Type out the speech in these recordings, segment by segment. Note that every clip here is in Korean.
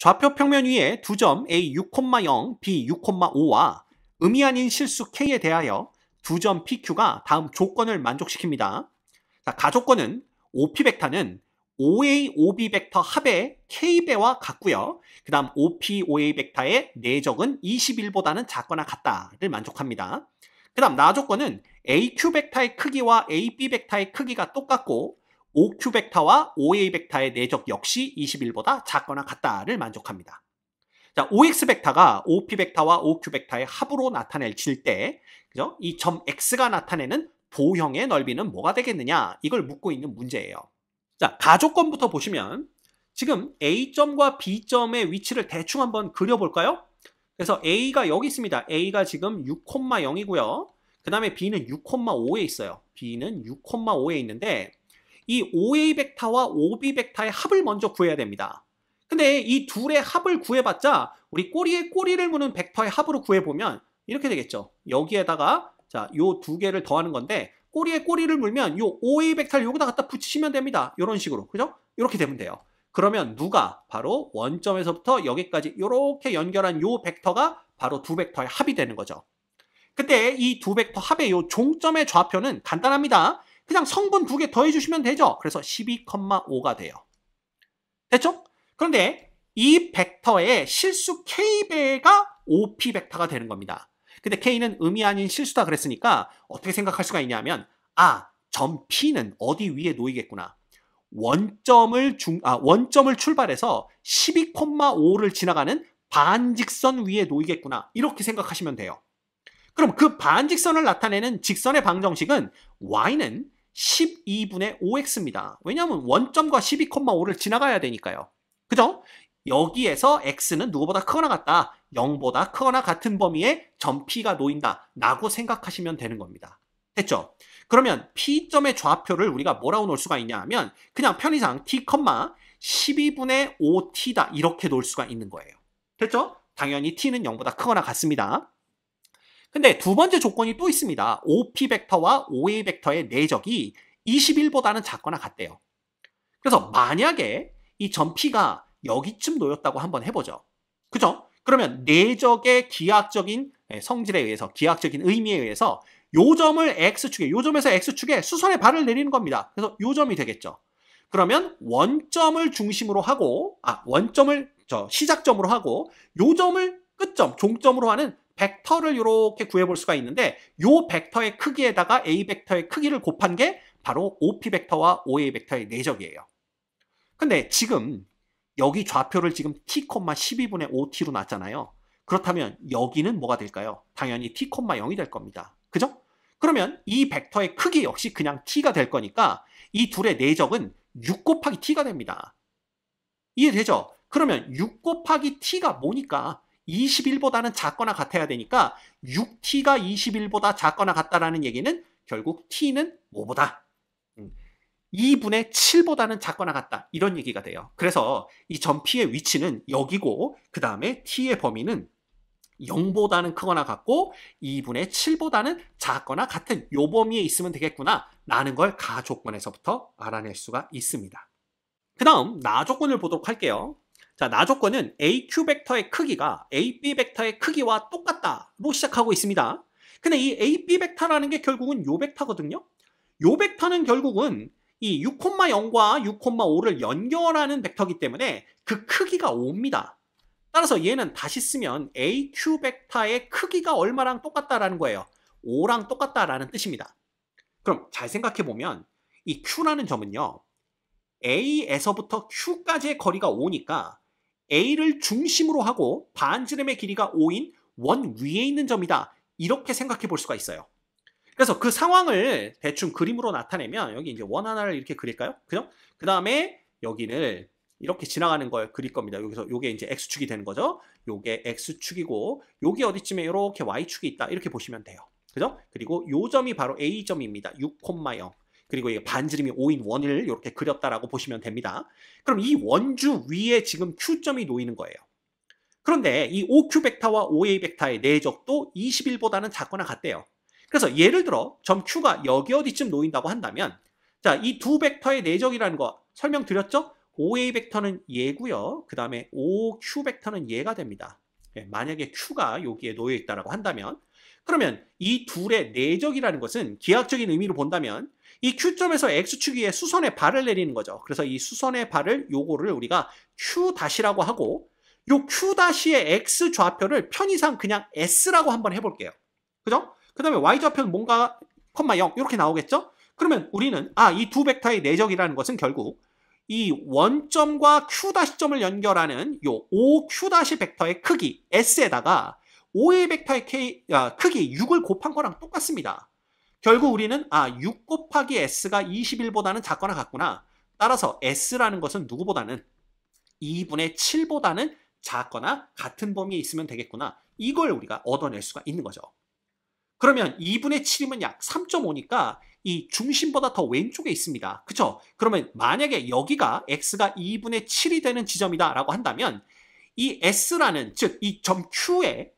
좌표 평면 위에 두 점 A 6,0, B 6,5와 의미 아닌 실수 K에 대하여 두 점 PQ가 다음 조건을 만족시킵니다. 자, 가조건은 OP 벡터는 OA, OB 벡터 합의 K배와 같고요. 그 다음 OP, OA 벡터의 내적은 21보다는 작거나 같다를 만족합니다. 그 다음 나조건은 AQ 벡터의 크기와 AB 벡터의 크기가 똑같고 OQ 벡터와 OA 벡터의 내적 역시 21보다 작거나 같다를 만족합니다. 자, OX 벡터가 OP 벡터와 OQ 벡터의 합으로 나타낼 때, 그죠? 이 점 X가 나타내는 도형의 넓이는 뭐가 되겠느냐? 이걸 묻고 있는 문제예요. 자, 가조건부터 보시면 지금 A점과 B점의 위치를 대충 한번 그려볼까요? 그래서 A가 여기 있습니다. A가 지금 6,0이고요. 그 다음에 B는 6,5에 있어요. B는 6,5에 있는데 이 OA 벡터와 OB 벡터의 합을 먼저 구해야 됩니다. 근데 이 둘의 합을 구해봤자 우리 꼬리에 꼬리를 무는 벡터의 합으로 구해보면 이렇게 되겠죠. 여기에다가 자, 요 두 개를 더하는 건데 꼬리에 꼬리를 물면 요 OA 벡터를 여기다 갖다 붙이시면 됩니다. 이런 식으로. 그죠? 이렇게 되면 돼요. 그러면 누가 바로 원점에서부터 여기까지 이렇게 연결한 요 벡터가 바로 두 벡터의 합이 되는 거죠. 그때 이 두 벡터 합의 요 종점의 좌표는 간단합니다. 그냥 성분 두 개 더해주시면 되죠. 그래서 12,5가 돼요. 됐죠? 그런데 이 벡터의 실수 K배가 OP 벡터가 되는 겁니다. 근데 K는 의미 아닌 실수다 그랬으니까 어떻게 생각할 수가 있냐면 점 P는 어디 위에 놓이겠구나. 원점을 출발해서 12,5를 지나가는 반직선 위에 놓이겠구나. 이렇게 생각하시면 돼요. 그럼 그 반직선을 나타내는 직선의 방정식은 y는 12분의 5x입니다. 왜냐하면 원점과 12,5를 지나가야 되니까요. 그죠? 여기에서 x는 누구보다 크거나 같다. 0보다 크거나 같은 범위에 점 P가 놓인다. 라고 생각하시면 되는 겁니다. 됐죠? 그러면 P점의 좌표를 우리가 뭐라고 놓을 수가 있냐 하면 그냥 편의상 t, 12분의 5t다. 이렇게 놓을 수가 있는 거예요. 됐죠? 당연히 t는 0보다 크거나 같습니다. 근데 두 번째 조건이 또 있습니다. OP 벡터와 OA 벡터의 내적이 21보다는 작거나 같대요. 그래서 만약에 이 점 P가 여기쯤 놓였다고 한번 해보죠. 그죠? 그러면 내적의 기하학적인 성질에 의해서, 기하학적인 의미에 의해서 요 점을 X축에, 요 점에서 X축에 수선의 발을 내리는 겁니다. 그래서 요 점이 되겠죠. 그러면 원점을 중심으로 하고, 원점을 시작점으로 하고, 요 점을 끝점, 종점으로 하는 벡터를 이렇게 구해볼 수가 있는데 요 벡터의 크기에다가 A 벡터의 크기를 곱한 게 바로 OP 벡터와 OA 벡터의 내적이에요. 근데 지금 여기 좌표를 지금 t, 12분의 5t로 놨잖아요. 그렇다면 여기는 뭐가 될까요? 당연히 t, 0이 될 겁니다. 그죠? 그러면 이 벡터의 크기 역시 그냥 t가 될 거니까 이 둘의 내적은 6 곱하기 t가 됩니다. 이해되죠? 그러면 6 곱하기 t가 뭐니까 21보다는 작거나 같아야 되니까 6t가 21보다 작거나 같다라는 얘기는 결국 t는 뭐보다 2분의 7보다는 작거나 같다. 이런 얘기가 돼요. 그래서 이 점 P의 위치는 여기고 그 다음에 t의 범위는 0보다는 크거나 같고 2분의 7보다는 작거나 같은 요 범위에 있으면 되겠구나 라는 걸 가조건에서부터 알아낼 수가 있습니다. 그 다음 나조건을 보도록 할게요. 자, 나조건은 AQ 벡터의 크기가 AB 벡터의 크기와 똑같다로 시작하고 있습니다. 근데 이 AB 벡터라는 게 결국은 요 벡터거든요. 요 벡터는 결국은 이 6,0과 6,5를 연결하는 벡터이기 때문에 그 크기가 5입니다. 따라서 얘는 다시 쓰면 AQ 벡터의 크기가 얼마랑 똑같다라는 거예요. 5랑 똑같다라는 뜻입니다. 그럼 잘 생각해보면 이 Q라는 점은요. A에서부터 Q까지의 거리가 5니까 A를 중심으로 하고 반지름의 길이가 5인 원 위에 있는 점이다. 이렇게 생각해 볼 수가 있어요. 그래서 그 상황을 대충 그림으로 나타내면 여기 이제 원 하나를 이렇게 그릴까요? 그죠? 그 다음에 여기를 이렇게 지나가는 걸 그릴 겁니다. 여기서 요게 이제 X축이 되는 거죠. 요게 X축이고 요게 어디쯤에 이렇게 Y축이 있다. 이렇게 보시면 돼요. 그죠? 그리고 요 점이 바로 A점입니다. 6,0. 그리고 이 반지름이 5인 원을 이렇게 그렸다라고 보시면 됩니다. 그럼 이 원주 위에 지금 Q점이 놓이는 거예요. 그런데 이 OQ 벡터와 OA 벡터의 내적도 21보다는 작거나 같대요. 그래서 예를 들어 점 Q가 여기 어디쯤 놓인다고 한다면 자, 이 두 벡터의 내적이라는 거 설명드렸죠? OA 벡터는 얘고요. 그 다음에 OQ 벡터는 얘가 됩니다. 만약에 Q가 여기에 놓여 있다라고 한다면, 그러면 이 둘의 내적이라는 것은 기하학적인 의미로 본다면 이 Q점에서 X축 위에 수선의 발을 내리는 거죠. 그래서 이 수선의 발을 요거를 우리가 Q'라고 하고, 요 Q'의 X 좌표를 편의상 그냥 S라고 한번 해볼게요. 그죠? 그 다음에 Y 좌표는 뭔가, 0 이렇게 나오겠죠? 그러면 우리는 이 두 벡터의 내적이라는 것은 결국 이 원점과 Q'점을 연결하는 요 OQ' 벡터의 크기 S에다가 OA 벡터의 크기 6을 곱한 거랑 똑같습니다. 결국 우리는 6 곱하기 S가 21보다는 작거나 같구나. 따라서 S라는 것은 누구보다는 2분의 7보다는 작거나 같은 범위에 있으면 되겠구나. 이걸 우리가 얻어낼 수가 있는 거죠. 그러면 2분의 7이면 약 3.5니까 이 중심보다 더 왼쪽에 있습니다. 그쵸? 그러면 만약에 여기가 X가 2분의 7이 되는 지점이다 라고 한다면 이 S라는, 즉 이 점 Q의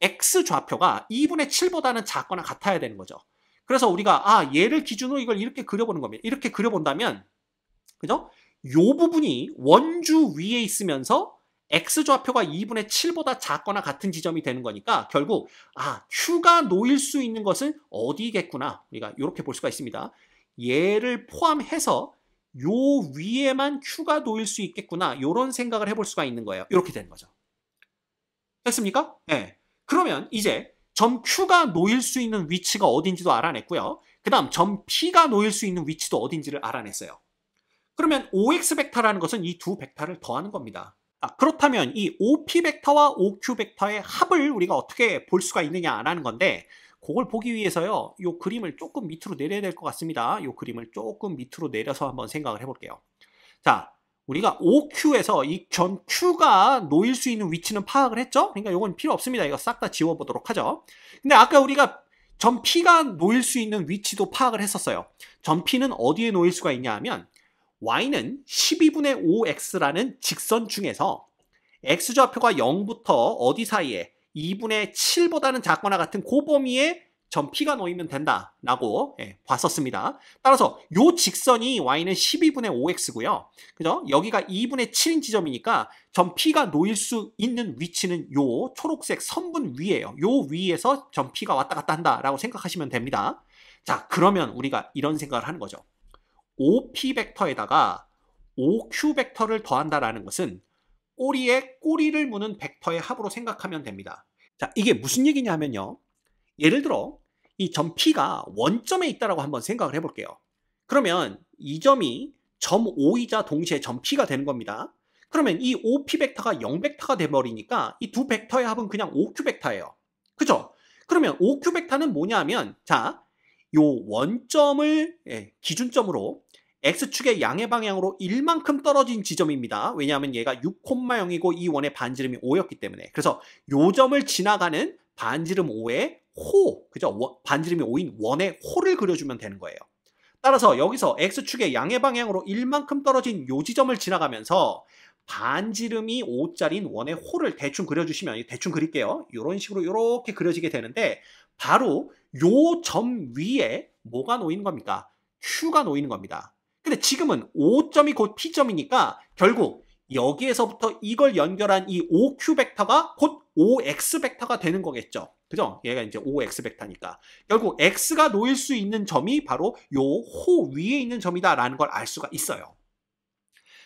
X 좌표가 2분의 7보다는 작거나 같아야 되는 거죠. 그래서 우리가 얘를 기준으로 이걸 이렇게 그려보는 겁니다. 이렇게 그려본다면, 그죠? 요 부분이 원주 위에 있으면서 X좌표가 2분의 7보다 작거나 같은 지점이 되는 거니까 결국 Q가 놓일 수 있는 것은 어디겠구나. 우리가 이렇게 볼 수가 있습니다. 얘를 포함해서 요 위에만 Q가 놓일 수 있겠구나. 이런 생각을 해볼 수가 있는 거예요. 이렇게 되는 거죠. 됐습니까? 네. 그러면 이제 점 Q가 놓일 수 있는 위치가 어딘지도 알아냈고요. 그 다음 점 P가 놓일 수 있는 위치도 어딘지를 알아냈어요. 그러면 OX 벡터라는 것은 이 두 벡터를 더하는 겁니다. 그렇다면 이 OP 벡터와 OQ 벡터의 합을 우리가 어떻게 볼 수가 있느냐라는 건데, 그걸 보기 위해서요, 이 그림을 조금 밑으로 내려야 될 것 같습니다. 이 그림을 조금 밑으로 내려서 한번 생각을 해볼게요. 자, 우리가 OQ에서 이 점 Q가 놓일 수 있는 위치는 파악을 했죠? 그러니까 이건 필요 없습니다. 이거 싹 다 지워보도록 하죠. 근데 아까 우리가 점 P가 놓일 수 있는 위치도 파악을 했었어요. 점 P는 어디에 놓일 수가 있냐 하면 Y는 12분의 5X라는 직선 중에서 X좌표가 0부터 어디 사이에 2분의 7보다는 작거나 같은 그 범위에 점 P가 놓이면 된다라고 봤었습니다. 따라서 요 직선이 Y는 12분의 5X고요. 그죠? 여기가 2분의 7인 지점이니까 점 P가 놓일 수 있는 위치는 요 초록색 선분 위에요. 요 위에서 점 P가 왔다 갔다 한다라고 생각하시면 됩니다. 자, 그러면 우리가 이런 생각을 하는 거죠. OP 벡터에다가 OQ 벡터를 더한다라는 것은 꼬리에 꼬리를 무는 벡터의 합으로 생각하면 됩니다. 자, 이게 무슨 얘기냐면요. 예를 들어 이 점 P가 원점에 있다라고 한번 생각을 해볼게요. 그러면 이 점이 점 O이자 동시에 점 P가 되는 겁니다. 그러면 이 OP 벡터가 0 벡터가 돼버리니까 이 두 벡터의 합은 그냥 OQ 벡터예요. 그죠? 그러면 OQ 벡터는 뭐냐면, 자, 요 원점을 기준점으로 X축의 양의 방향으로 1만큼 떨어진 지점입니다. 왜냐하면 얘가 6,0이고 이 원의 반지름이 5였기 때문에. 그래서 요 점을 지나가는 반지름 5의 호, 그죠? 반지름이 5인 원의 호를 그려주면 되는 거예요. 따라서 여기서 X축의 양의 방향으로 1만큼 떨어진 요 지점을 지나가면서 반지름이 5짜리인 원의 호를 대충 그려주시면, 대충 그릴게요. 이런 식으로 이렇게 그려지게 되는데, 바로 요 점 위에 뭐가 놓이는 겁니까? Q가 놓이는 겁니다. 근데 지금은 O점이 곧 P점이니까 결국 여기에서부터 이걸 연결한 이 OQ 벡터가 곧 OX 벡터가 되는 거겠죠. 그죠? 얘가 이제 OX 벡터니까. 결국 X가 놓일 수 있는 점이 바로 요 호 위에 있는 점이다라는 걸 알 수가 있어요.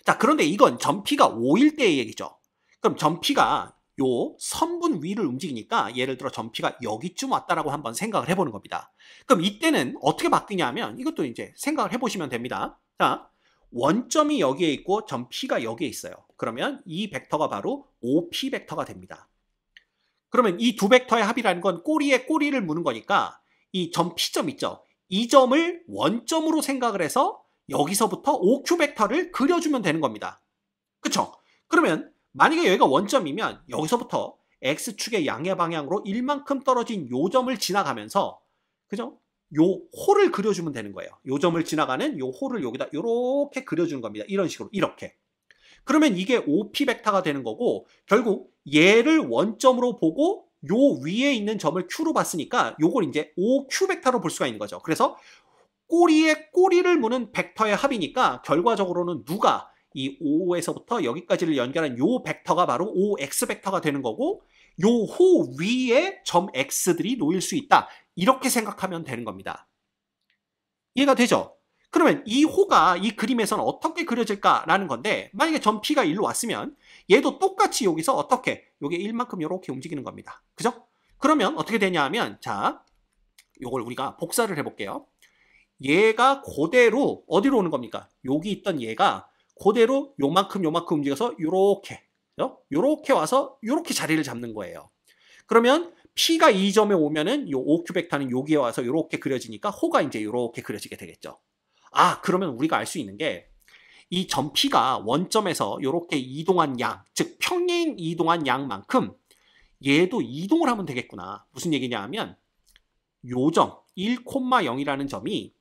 자, 그런데 이건 점 P가 5일 때의 얘기죠. 그럼 점 P가 요 선분 위를 움직이니까 예를 들어 점 P가 여기쯤 왔다라고 한번 생각을 해보는 겁니다. 그럼 이때는 어떻게 바뀌냐면 이것도 이제 생각을 해보시면 됩니다. 자, 원점이 여기에 있고 점 P가 여기에 있어요. 그러면 이 벡터가 바로 OP 벡터가 됩니다. 그러면 이 두 벡터의 합이라는 건 꼬리에 꼬리를 무는 거니까 이 점 P점 있죠. 이 점을 원점으로 생각을 해서 여기서부터 OQ 벡터를 그려주면 되는 겁니다. 그쵸? 그러면 만약에 여기가 원점이면 여기서부터 X축의 양의 방향으로 1만큼 떨어진 요 점을 지나가면서, 그죠? 요 호를 그려주면 되는 거예요. 요 점을 지나가는 요 호를 여기다 이렇게 그려주는 겁니다. 이런 식으로, 이렇게. 그러면 이게 OP 벡터가 되는 거고, 결국 얘를 원점으로 보고 요 위에 있는 점을 Q로 봤으니까 요걸 이제 OQ 벡터로 볼 수가 있는 거죠. 그래서 꼬리에 꼬리를 무는 벡터의 합이니까 결과적으로는 누가 이 O에서부터 여기까지를 연결한 요 벡터가 바로 OX 벡터가 되는 거고 요 호 위에 점 X들이 놓일 수 있다. 이렇게 생각하면 되는 겁니다. 이해가 되죠? 그러면 이 호가 이 그림에서는 어떻게 그려질까라는 건데 만약에 점 P가 일로 왔으면 얘도 똑같이 여기서 어떻게 요게 1만큼 이렇게 움직이는 겁니다. 그죠? 그러면 어떻게 되냐 하면 자 요걸 우리가 복사를 해볼게요. 얘가 그대로 어디로 오는 겁니까? 여기 있던 얘가 그대로 요만큼 움직여서 요렇게 와서 요렇게 자리를 잡는 거예요. 그러면 P가 이 점에 오면은 요 OQ 벡터는 여기에 와서 요렇게 그려지니까 호가 이제 요렇게 그려지게 되겠죠. 아, 그러면 우리가 알 수 있는 게 이 점 P가 원점에서 요렇게 이동한 양, 즉 평행 이동한 양만큼 얘도 이동을 하면 되겠구나. 무슨 얘기냐 하면 요 점 1,0이라는 점이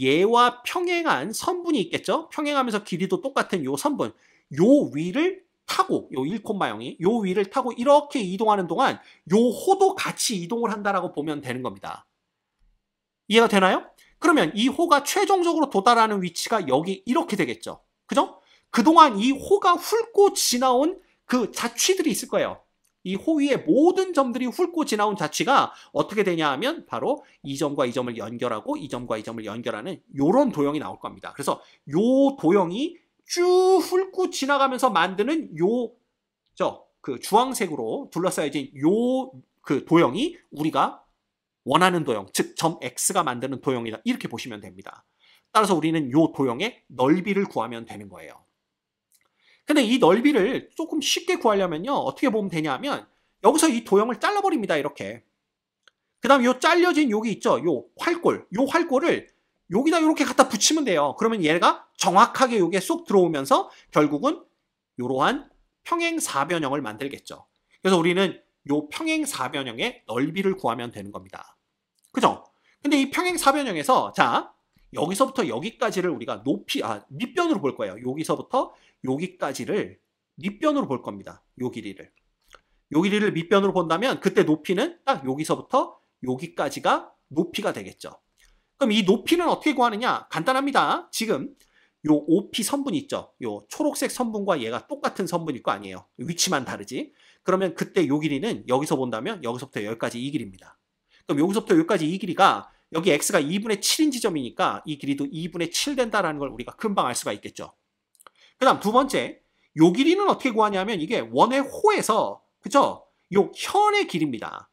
얘와 평행한 선분이 있겠죠? 평행하면서 길이도 똑같은 요 선분, 요 위를 타고 요 1,0이 요 위를 타고 이렇게 이동하는 동안 요 호도 같이 이동을 한다라고 보면 되는 겁니다. 이해가 되나요? 그러면 이 호가 최종적으로 도달하는 위치가 여기 이렇게 되겠죠. 그죠? 그동안 이 호가 훑고 지나온 그 자취들이 있을 거예요. 이 호 위의 모든 점들이 훑고 지나온 자취가 어떻게 되냐 하면 바로 이 점과 이 점을 연결하고 이 점과 이 점을 연결하는 요런 도형이 나올 겁니다. 그래서 요 도형이 쭉 훑고 지나가면서 만드는 그 주황색으로 둘러싸여진 요 그 도형이 우리가 원하는 도형, 즉 점 X가 만드는 도형이다. 이렇게 보시면 됩니다. 따라서 우리는 요 도형의 넓이를 구하면 되는 거예요. 근데 이 넓이를 조금 쉽게 구하려면요. 어떻게 보면 되냐면 여기서 이 도형을 잘라버립니다. 이렇게. 그 다음 요 잘려진 여기 있죠. 요 활골을 여기다 이렇게 갖다 붙이면 돼요. 그러면 얘가 정확하게 여기에 쏙 들어오면서 결국은 이러한 평행사변형을 만들겠죠. 그래서 우리는 요 평행사변형의 넓이를 구하면 되는 겁니다. 그죠? 근데 이 평행사변형에서 자 여기서부터 여기까지를 우리가 밑변으로 볼 거예요. 여기서부터 여기까지를 밑변으로 볼 겁니다. 요 길이를 밑변으로 본다면 그때 높이는 딱 여기서부터 여기까지가 높이가 되겠죠. 그럼 이 높이는 어떻게 구하느냐? 간단합니다. 지금 요 OP 선분 있죠? 요 초록색 선분과 얘가 똑같은 선분일 거 아니에요. 위치만 다르지. 그러면 그때 요 길이는 여기서 본다면 여기서부터 여기까지 이 길입니다. 그럼 여기서부터 여기까지 이 길이가 여기 x가 2분의 7인 지점이니까 이 길이도 2분의 7 된다라는 걸 우리가 금방 알 수가 있겠죠. 그 다음 두 번째, 요 길이는 어떻게 구하냐면 이게 원의 호에서 그죠? 요 현의 길입니다.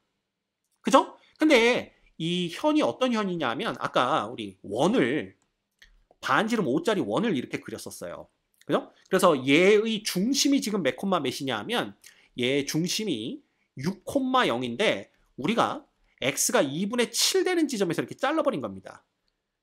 그죠? 근데 이 현이 어떤 현이냐 하면 아까 우리 원을 반지름 5짜리 원을 이렇게 그렸었어요. 그죠? 그래서 얘의 중심이 지금 몇 콤마 몇이냐 하면 얘의 중심이 6,0인데 우리가 x가 2분의 7 되는 지점에서 이렇게 잘라버린 겁니다.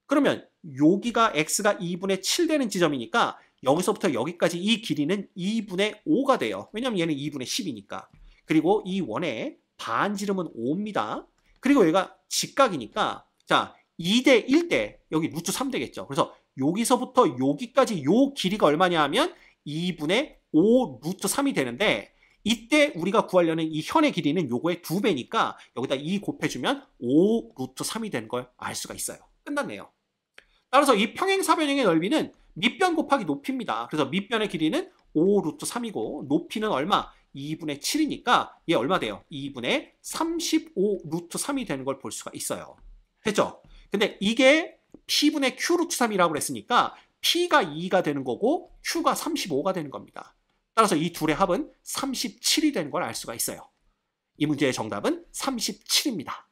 그러면 여기가 x가 2분의 7 되는 지점이니까 여기서부터 여기까지 이 길이는 2분의 5가 돼요. 왜냐면 얘는 2분의 10이니까. 그리고 이 원의 반지름은 5입니다. 그리고 얘가 직각이니까 자 2대 1대 여기 루트 3 되겠죠. 그래서 여기서부터 여기까지 요 길이가 얼마냐 하면 2분의 5 루트 3이 되는데 이때 우리가 구하려는 이 현의 길이는 요거의 2배니까 여기다 2 곱해주면 5 루트 3이 되는 걸 알 수가 있어요. 끝났네요. 따라서 이 평행사변형의 넓이는 밑변 곱하기 높이입니다. 그래서 밑변의 길이는 5 루트 3이고 높이는 얼마? 2분의 7이니까 얘 얼마 돼요? 2분의 35 루트 3이 되는 걸 볼 수가 있어요. 됐죠? 근데 이게 P분의 Q 루트 3이라고 그랬으니까 P가 2가 되는 거고 Q가 35가 되는 겁니다. 따라서 이 둘의 합은 37이 되는 걸 알 수가 있어요. 이 문제의 정답은 37입니다.